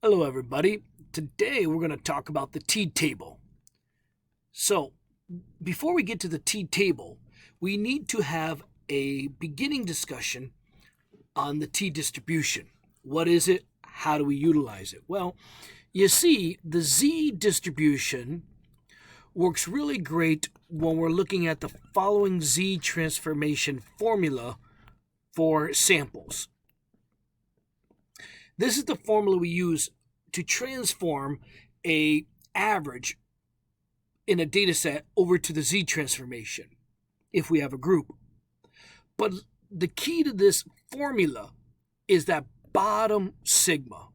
Hello everybody. Today we're going to talk about the t-table. So before we get to the t-table, we need to have a beginning discussion on the t-distribution. What is it? How do we utilize it? Well, you see, the z-distribution works really great when we're looking at the following z transformation formula for samples. This is the formula we use to transform an average in a data set over to the z transformation if we have a group. But the key to this formula is that bottom sigma.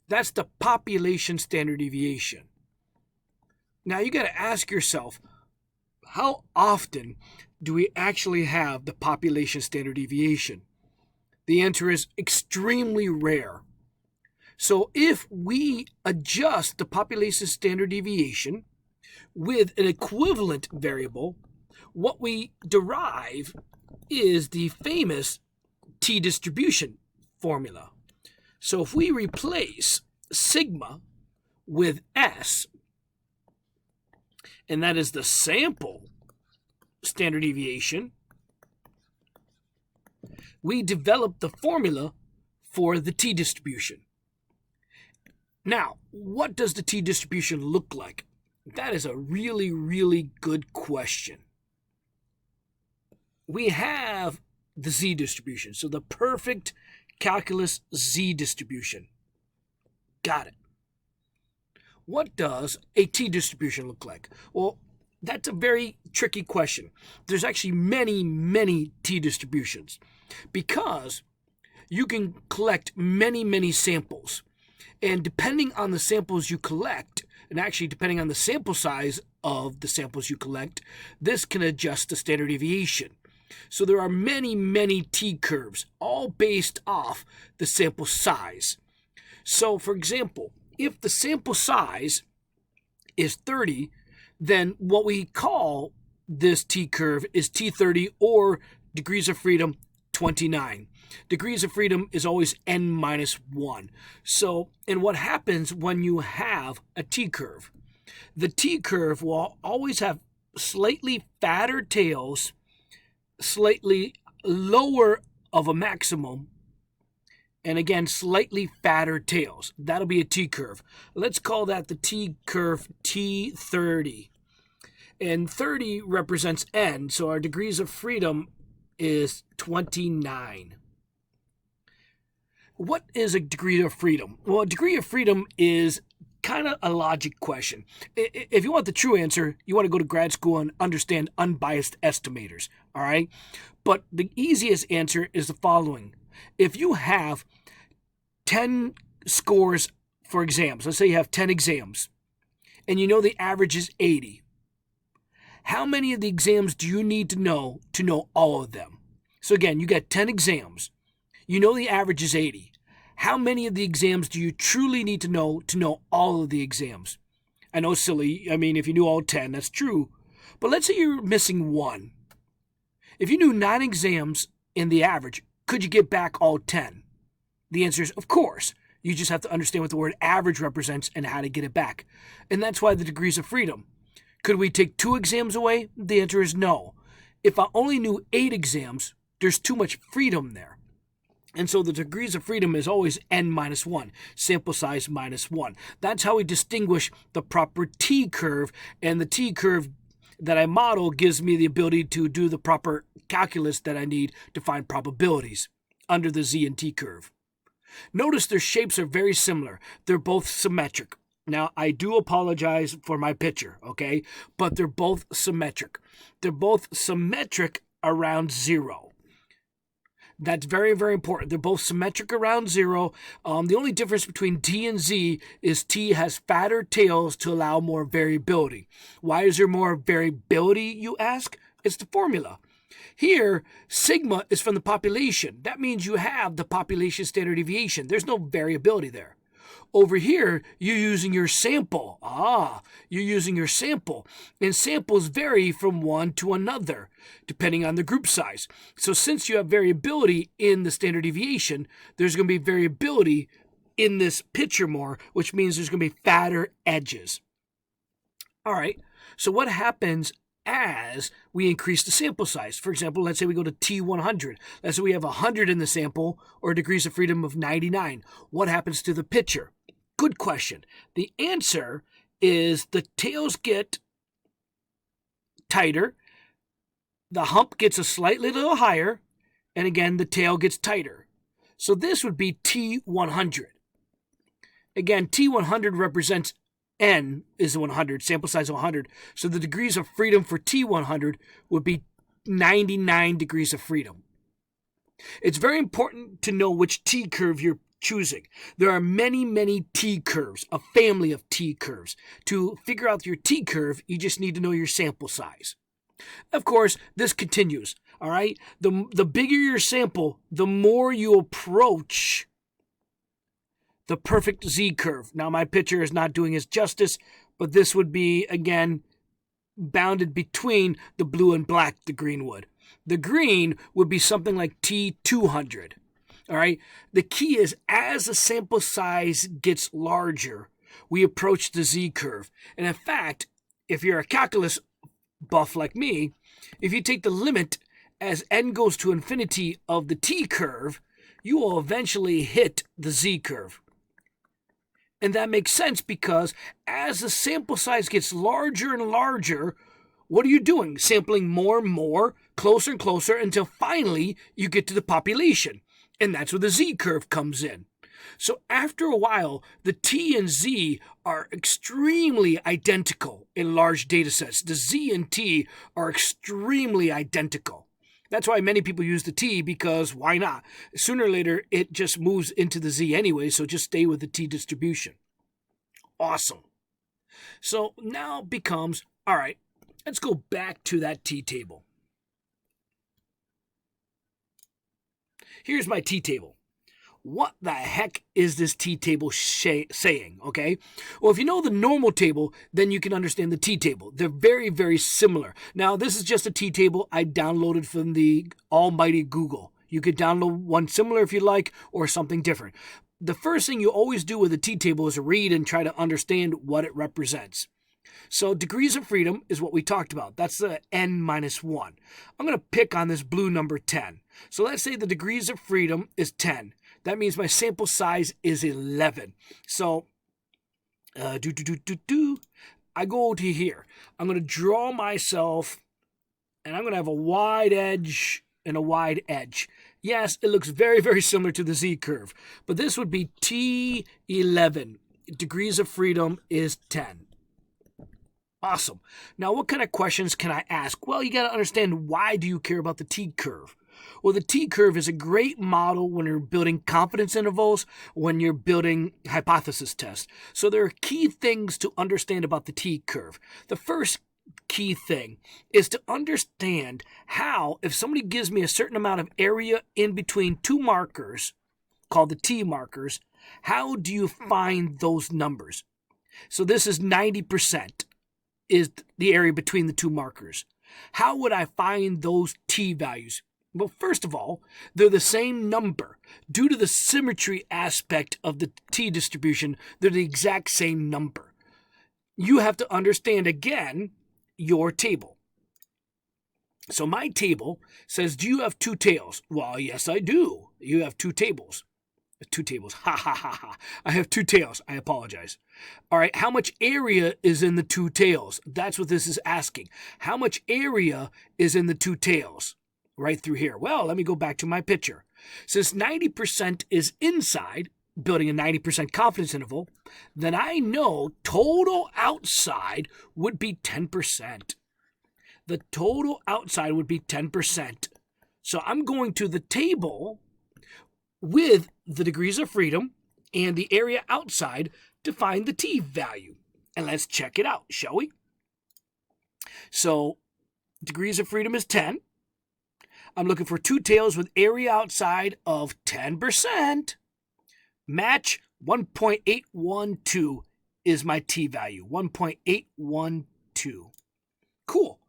That's the population standard deviation. Now you got to ask yourself, how often do we actually have the population standard deviation? The answer is extremely rare. So if we adjust the population standard deviation with an equivalent variable, what we derive is the famous t-distribution formula. So if we replace sigma with s, and that is the sample standard deviation, we develop the formula for the t-distribution. Now, what does the t-distribution look like? That is a really, really good question. We have the z-distribution, so the perfect calculus z-distribution. Got it. What does a t-distribution look like? Well, that's a very tricky question. There's actually many t-distributions because you can collect many samples. And depending on the samples you collect, and actually depending on the sample size of the samples you collect, this can adjust the standard deviation. So there are many t-curves, all based off the sample size. So for example, if the sample size is 30, then what we call this t-curve is t30 or degrees of freedom 29. Degrees of freedom is always n minus 1. So, and what happens when you have a t-curve? The t-curve will always have slightly fatter tails, slightly lower of a maximum, and again, slightly fatter tails. That'll be a t-curve. Let's call that the t-curve t30. And 30 represents n, so our degrees of freedom is 29. What is a degree of freedom? Well, a degree of freedom is kind of a logic question. If you want the true answer, you want to go to grad school and understand unbiased estimators, all right? But the easiest answer is the following. If you have 10 scores for exams, let's say you have 10 exams, and you know the average is 80, how many of the exams do you need to know all of them? So again, you got 10 exams. You know the average is 80. How many of the exams do you truly need to know all of the exams? I know it's silly. I mean, if you knew all 10, that's true. But let's say you're missing one. If you knew 9 exams in the average, could you get back all 10? The answer is, of course. You just have to understand what the word average represents and how to get it back. And that's why the degrees of freedom. Could we take 2 exams away? The answer is no. If I only knew 8 exams, there's too much freedom there. And so the degrees of freedom is always n minus 1, sample size minus 1. That's how we distinguish the proper t-curve, and the t-curve that I model gives me the ability to do the proper calculus that I need to find probabilities under the z and t curve. Notice their shapes are very similar. They're both symmetric. Now, I do apologize for my picture, okay? But they're both symmetric. They're both symmetric around 0. That's very important. They're both symmetric around 0. The only difference between t and z is t has fatter tails to allow more variability. Why is there more variability, you ask? It's the formula. Here, sigma is from the population. That means you have the population standard deviation. There's no variability there. Over here, you're using your sample. You're using your sample. And samples vary from one to another, depending on the group size. So since you have variability in the standard deviation, there's going to be variability in this picture more, which means there's going to be fatter edges. All right, so what happens as we increase the sample size? For example, let's say we go to T100. Let's say we have 100 in the sample, or degrees of freedom of 99. What happens to the picture? Good question. The answer is the tails get tighter, the hump gets a slightly little higher, and again, the tail gets tighter. So this would be T100. Again, T100 represents N is 100, sample size of 100. So the degrees of freedom for T100 would be 99 degrees of freedom. It's very important to know which T-curve you're choosing. There are many, many T-curves, a family of T-curves. To figure out your T-curve, you just need to know your sample size. Of course, this continues, all right? The bigger your sample, the more you approach the perfect Z-curve. Now, my picture is not doing it justice, but this would be, again, bounded between the blue and black, the green would. The green would be something like T200, all right? The key is, as the sample size gets larger, we approach the Z-curve. And in fact, if you're a calculus buff like me, if you take the limit as n goes to infinity of the T-curve, you will eventually hit the Z-curve. And that makes sense because as the sample size gets larger and larger, what are you doing? Sampling more and more, closer and closer, until finally you get to the population. And that's where the Z-curve comes in. So after a while, the T and Z are extremely identical in large data sets. The Z and T are extremely identical. That's why many people use the T, because why not? Sooner or later, it just moves into the Z anyway, so just stay with the T distribution. Awesome. So now it becomes, all right, let's go back to that T table. Here's my T table. What the heck is this T table saying, okay? Well, if you know the normal table, then you can understand the T table. They're very, very similar. Now, this is just a T table I downloaded from the almighty Google. You could download one similar if you like, or something different. The first thing you always do with a T table is read and try to understand what it represents. So degrees of freedom is what we talked about. That's the n minus 1. I'm going to pick on this blue number 10. So let's say the degrees of freedom is 10. That means my sample size is 11. So, I go to here. I'm going to draw myself, and I'm going to have a wide edge and a wide edge. Yes, it looks very, very similar to the Z-curve. But this would be T11. Degrees of freedom is 10. Awesome. Now, what kind of questions can I ask? Well, you got to understand, why do you care about the T-curve? Well, the T-curve is a great model when you're building confidence intervals, when you're building hypothesis tests. So there are key things to understand about the T-curve. The first key thing is to understand how, if somebody gives me a certain amount of area in between two markers, called the T markers, how do you find those numbers? So this is 90%. Is the area between the two markers. How would I find those T values? Well, first of all, they're the same number. Due to the symmetry aspect of the T distribution, they're the exact same number. You have to understand, again, your table. So my table says, do you have two tails? Well, yes, I do. You have two tables. Two tables. Ha, ha, ha, ha. I have two tails. I apologize. All right. How much area is in the two tails? That's what this is asking. How much area is in the two tails? Right through here. Well, let me go back to my picture. Since 90% is inside, building a 90% confidence interval, then I know total outside would be 10%. The total outside would be 10%. So I'm going to the table with the degrees of freedom and the area outside to find the T value. And let's check it out, shall we? So degrees of freedom is 10. I'm looking for two tails with area outside of 10%. Match 1.812 is my T value. 1.812. Cool.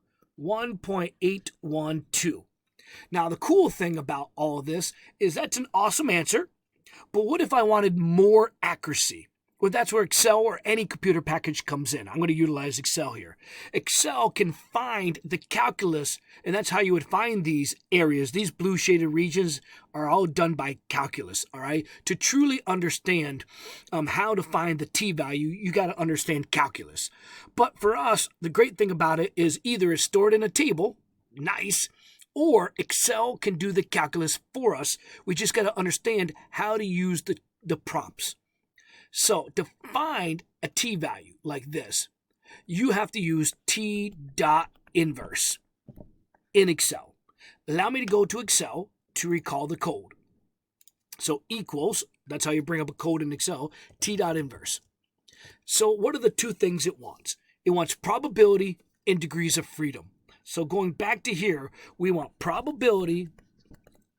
1.812. Now, the cool thing about all of this is that's an awesome answer. But what if I wanted more accuracy? Well, that's where Excel or any computer package comes in. I'm going to utilize Excel here. Excel can find the calculus, and that's how you would find these areas. These blue shaded regions are all done by calculus, all right? To truly understand how to find the t-value, you got to understand calculus. But for us, the great thing about it is either it's stored in a table, nice, or Excel can do the calculus for us. We just got to understand how to use the prompts. So to find a t-value like this, you have to use t.inverse in Excel. Allow me to go to Excel to recall the code. So equals, that's how you bring up a code in Excel, t.inverse. So what are the two things it wants? It wants probability and degrees of freedom. So going back to here, we want probability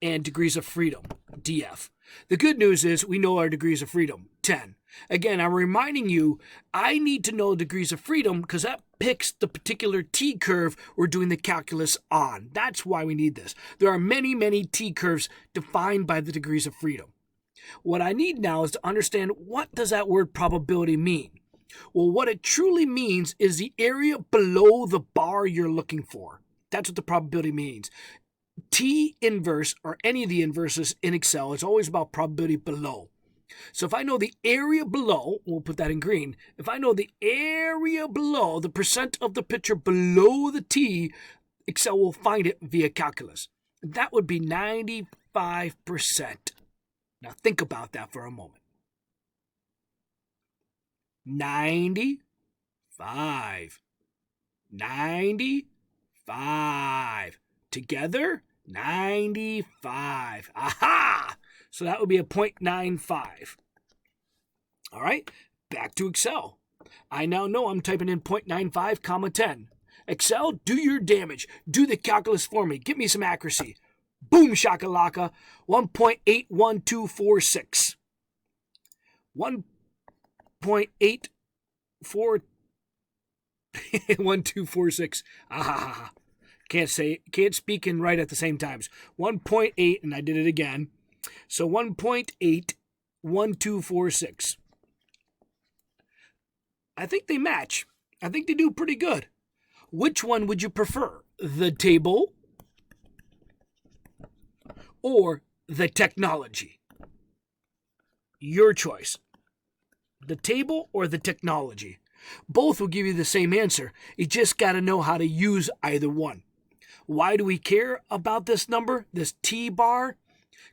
and degrees of freedom, df. The good news is we know our degrees of freedom, 10. Again, I'm reminding you, I need to know degrees of freedom because that picks the particular t-curve we're doing the calculus on. That's why we need this. There are many, many t-curves defined by the degrees of freedom. What I need now is to understand, what does that word probability mean? Well, what it truly means is the area below the bar you're looking for. That's what the probability means. T inverse, or any of the inverses in Excel, is always about probability below. So if I know the area below, we'll put that in green. If I know the area below, the percent of the picture below the T, Excel will find it via calculus. That would be 95%. Now think about that for a moment. 95. 95. Together, 95. Aha! So that would be a 0.95. All right, back to Excel. I now know I'm typing in 0.95, comma 10. Excel, do your damage. Do the calculus for me. Give me some accuracy. Boom shakalaka, 1.81246. 1.841246. Ah, can't speak and write at the same times. 1.8, and I did it again. So 1.81246. I think they match. I think they do pretty good. Which one would you prefer? The table or the technology? Your choice. The table or the technology? Both will give you the same answer. You just got to know how to use either one. Why do we care about this number, this T-bar?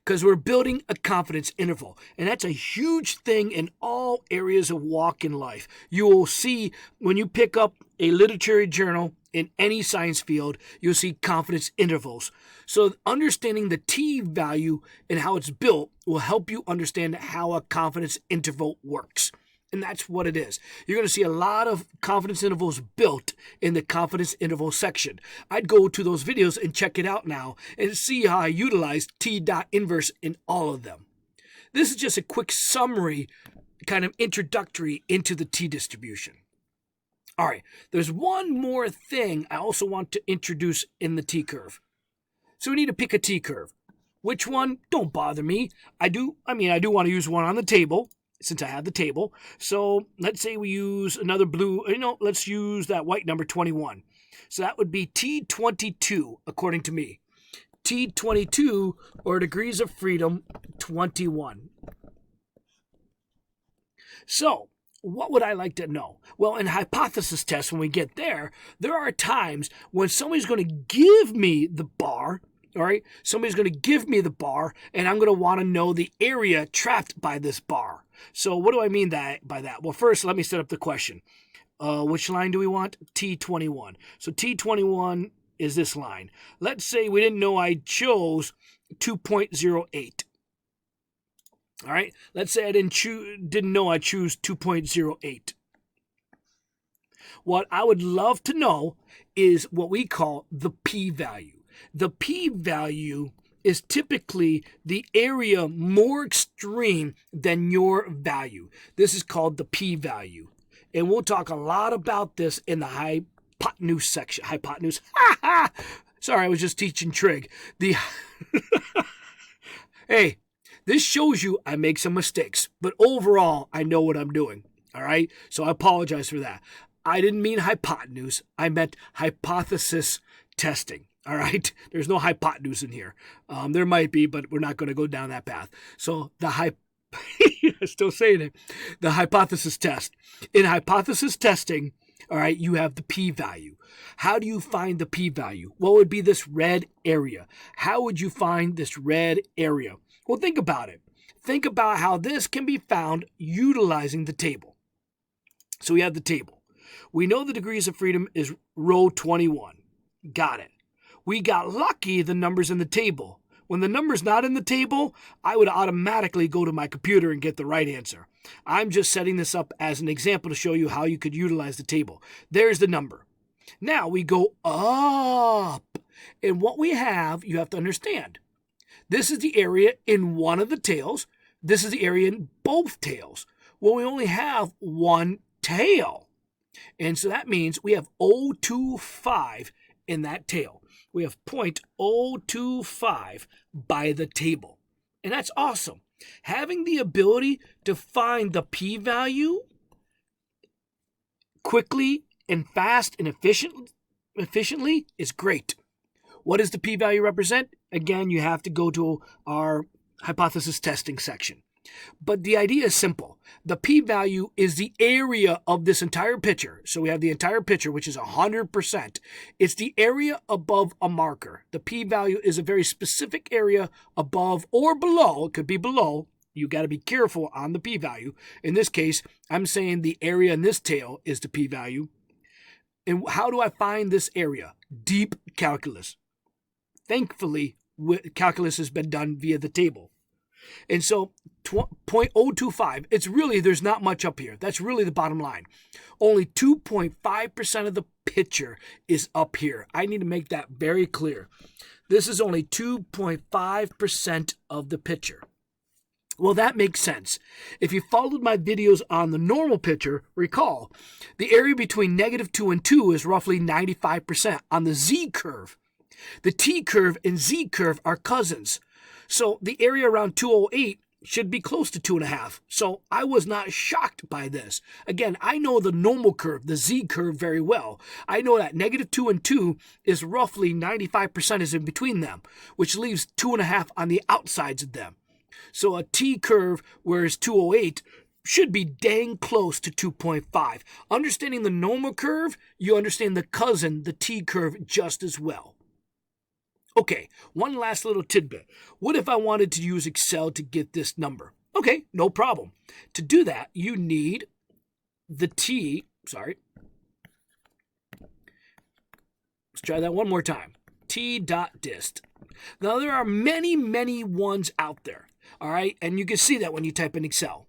Because we're building a confidence interval. And that's a huge thing in all areas of walk in life. You will see when you pick up a literary journal in any science field, you'll see confidence intervals. So understanding the T-value and how it's built will help you understand how a confidence interval works. And that's what it is. You're going to see a lot of confidence intervals built in the confidence interval section. I'd go to those videos and check it out now and see how I utilize T.inverse in all of them. This is just a quick summary, kind of introductory into the T distribution. All right, there's one more thing I also want to introduce in the T-curve. So we need to pick a T-curve. Which one? Don't bother me. I do want to use one on the table, since I have the table. So let's say we use another blue, let's use that white number 21. So that would be T22, according to me. T22, or degrees of freedom, 21. So what would I like to know? Well, in hypothesis tests, when we get there are times when somebody's going to give me the bar. All right, somebody's going to give me the bar, and I'm going to want to know the area trapped by this bar. So what do I mean by that? Well, first, let me set up the question. Which line do we want? T21. So T21 is this line. Let's say we didn't know I chose 2.08. All right, let's say I didn't know I choose 2.08. What I would love to know is what we call the p-value. The p-value is typically the area more extreme than your value. This is called the p-value. And we'll talk a lot about this in the hypotenuse section. Hypotenuse? Sorry, I was just teaching trig. Hey, This shows you I make some mistakes, but overall, I know what I'm doing. All right? So I apologize for that. I didn't mean hypotenuse. I meant hypothesis testing. All right? There's no hypotenuse in here. There might be, but we're not going to go down that path. So still saying it, the hypothesis test. In hypothesis testing, all right, you have the p-value. How do you find the p-value? What would be this red area? How would you find this red area? Well, think about it. Think about how this can be found utilizing the table. So we have the table. We know the degrees of freedom is row 21. Got it. We got lucky the number's in the table. When the number's not in the table, I would automatically go to my computer and get the right answer. I'm just setting this up as an example to show you how you could utilize the table. There's the number. Now we go up. And what we have, you have to understand. This is the area in one of the tails. This is the area in both tails. Well, we only have one tail. And so that means we have 0.025 in that tail. We have 0.025 by the table. And that's awesome. Having the ability to find the p-value quickly and fast and efficiently is great. What does the p-value represent? Again, you have to go to our hypothesis testing section. But the idea is simple. The p-value is the area of this entire picture. So we have the entire picture, which is 100%. It's the area above a marker. The p-value is a very specific area above or below. It could be below. You got to be careful on the p-value. In this case, I'm saying the area in this tail is the p-value. And how do I find this area? Deep calculus. Thankfully, calculus has been done via the table. And so 0.025, it's really, there's not much up here. That's really the bottom line. Only 2.5% of the picture is up here. I need to make that very clear. This is only 2.5% of the picture. Well, that makes sense. If you followed my videos on the normal picture, recall, the area between -2 and 2 is roughly 95% on the z-curve. The t-curve and z-curve are cousins. So the area around 208 should be close to 2.5. So I was not shocked by this. Again, I know the normal curve, the z-curve, very well. I know that -2 and 2 is roughly 95% is in between them, which leaves 2.5 on the outsides of them. So a t-curve, whereas 208, should be dang close to 2.5. Understanding the normal curve, you understand the cousin, the t-curve, just as well. Okay, one last little tidbit. What if I wanted to use Excel to get this number? Okay, no problem. To do that, you need the Let's try that one more time. T.dist. Now, there are many, many ones out there, all right? And you can see that when you type in Excel.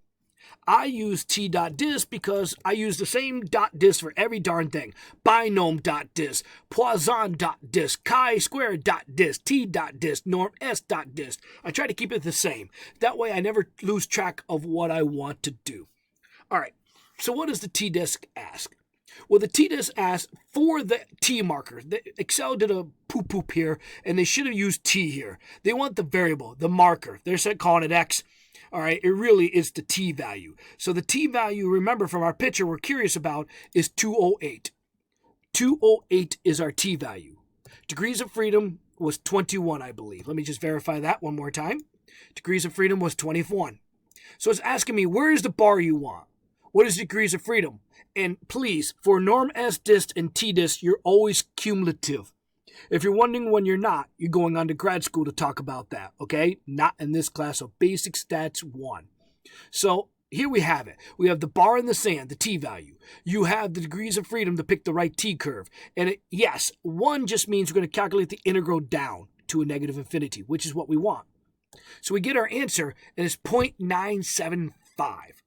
I use T.dist because I use the same .dist for every darn thing. Binom.dist, Poisson.dist, chi-square.dist, T.dist, norm S.dist. I try to keep it the same. That way I never lose track of what I want to do. All right, so what does the T.dist ask? Well, the T.dist asks for the T marker. Excel did a poop here, and they should have used T here. They want the variable, the marker. They're calling it X. All right, it really is the t value. So the t value, remember from our picture we're curious about, is 208. 208 is our t value. Degrees of freedom was 21, I believe. Let me just verify that one more time. Degrees of freedom was 21. So it's asking me, where is the bar you want? What is degrees of freedom? And please, for norm S-dist and T-dist, you're always cumulative. If you're wondering when you're not, you're going on to grad school to talk about that, okay? Not in this class of Basic Stats 1. So here we have it. We have the bar in the sand, the t value. You have the degrees of freedom to pick the right t-curve. And yes, 1 just means we're going to calculate the integral down to a negative infinity, which is what we want. So we get our answer, and it's 0.975.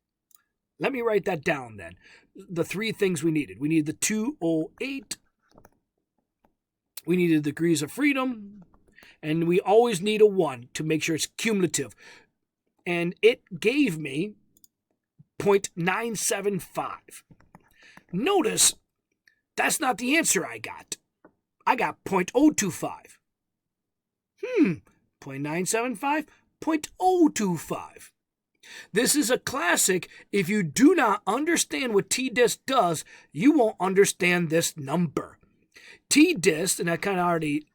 Let me write that down then. The 3 things we needed. We needed the 208. We needed the degrees of freedom, and we always need a 1 to make sure it's cumulative. And it gave me 0.975. Notice that's not the answer I got. I got 0.025. 0.975, 97.025. This is a classic. If you do not understand what t-dist does, you won't understand this number. T-dist, and I kind of already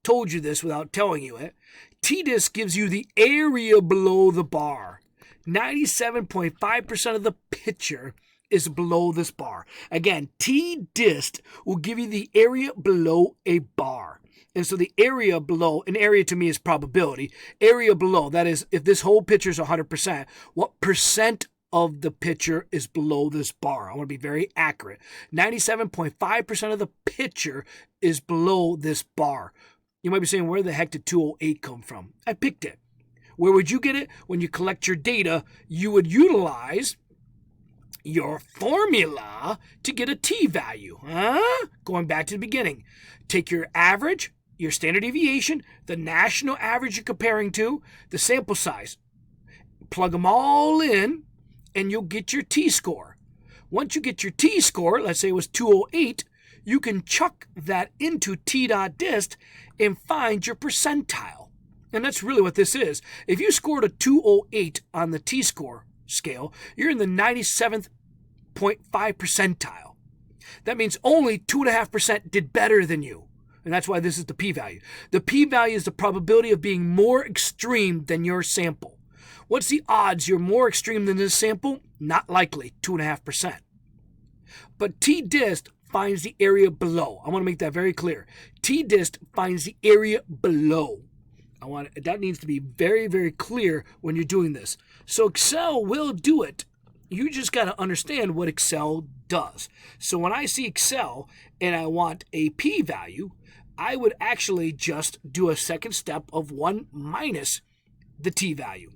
told you this without telling you it, t-dist gives you the area below the bar. 97.5% of the picture is below this bar. Again, t-dist will give you the area below a bar. And so the area below, an area to me is probability. Area below, that is, if this whole picture is 100%, what percent of the picture is below this bar? I want to be very accurate. 97.5% of the picture is below this bar. You might be saying, where the heck did 208 come from? I picked it. Where would you get it? When you collect your data, you would utilize your formula to get a t-value. Going back to the beginning. Take your average, your standard deviation, the national average you're comparing to, the sample size. Plug them all in, and you'll get your t-score. Once you get your t-score, let's say it was 208, you can chuck that into t.dist and find your percentile. And that's really what this is. If you scored a 208 on the t-score scale, you're in the 97th 0.5 percentile. That means only 2.5% did better than you. And that's why this is the p-value. The p-value is the probability of being more extreme than your sample. What's the odds you're more extreme than this sample? Not likely, 2.5%. But t-dist finds the area below. I want to make that very clear. T-dist finds the area below. That needs to be very, very clear when you're doing this. So Excel will do it. You just got to understand what Excel does. So when I see Excel and I want a p-value, I would actually just do a second step of 1 minus the t-value.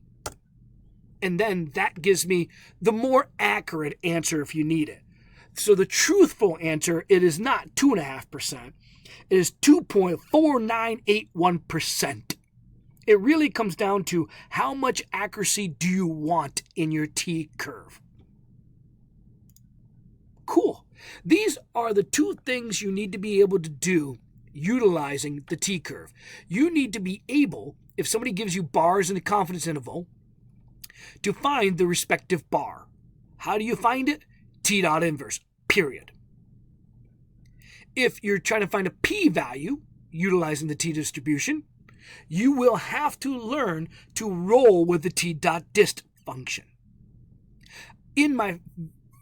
And then that gives me the more accurate answer if you need it. So the truthful answer, it is not 2.5%. It is 2.4981%. It really comes down to how much accuracy do you want in your Tcurve. Cool. These are the two things you need to be able to do utilizing the Tcurve. You need to be able, if somebody gives you bars in the confidence interval, to find the respective bar. How do you find it? T.inverse, period. If you're trying to find a p-value utilizing the t-distribution, you will have to learn to roll with the t.dist function. In my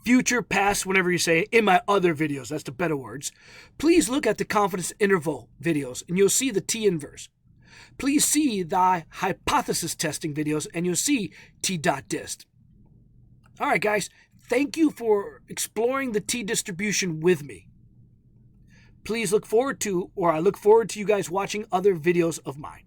future, past, whatever you say, in my other videos, that's the better words, please look at the confidence interval videos and you'll see the t-inverse. Please see the hypothesis testing videos and you'll see t.dist. All right, guys, thank you for exploring the t-distribution with me. Please look forward to, or I look forward to you guys watching other videos of mine.